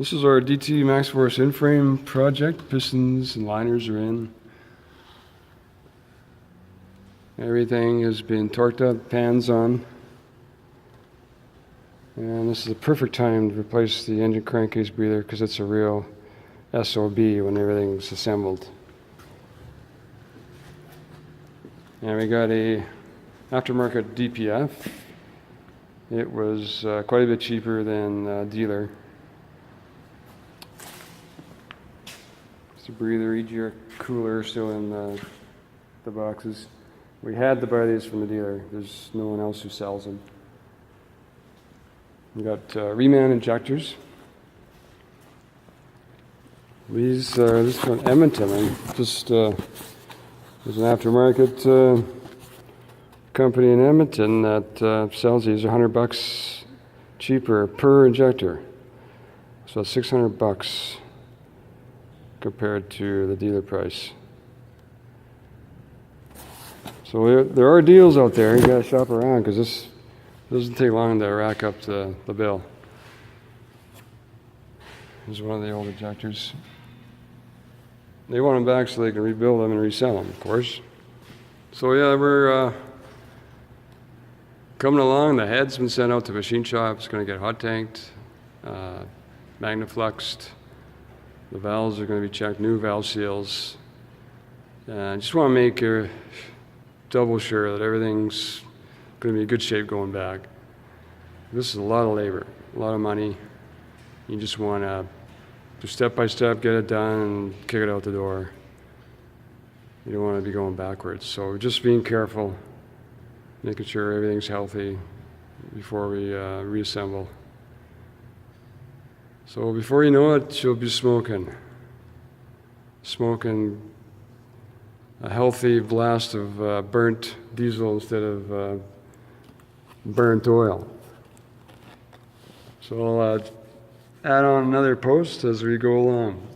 This is our DT MaxxForce in-frame project. Pistons and liners are in. Everything has been torqued up, pans on. And this is the perfect time to replace the engine crankcase breather because it's a real SOB when everything's assembled. And we got a aftermarket DPF. It was quite a bit cheaper than dealer. It's a breather, EGR cooler still in the boxes. We had to buy these from the dealer. There's no one else who sells them. We got reman injectors. These are this is from Edmonton. There's an aftermarket company in Edmonton that sells these $100 cheaper per injector. So $600 compared to the dealer price. So there are deals out there. You gotta shop around because this doesn't take long to rack up the bill. Here's one of the old injectors. They want them back so they can rebuild them and resell them, of course. So yeah, we're coming along. The head's been sent out to machine shop. It's going to get hot tanked, magnafluxed. The valves are going to be checked, new valve seals. I just want to make double sure that everything's going to be in good shape going back. This is a lot of labor, a lot of money. You just want to step by step get it done and kick it out the door. You don't want to be going backwards. So just being careful, making sure everything's healthy before we reassemble. So before you know it, you'll be smoking a healthy blast of burnt diesel instead of burnt oil. So I'll add on another post as we go along.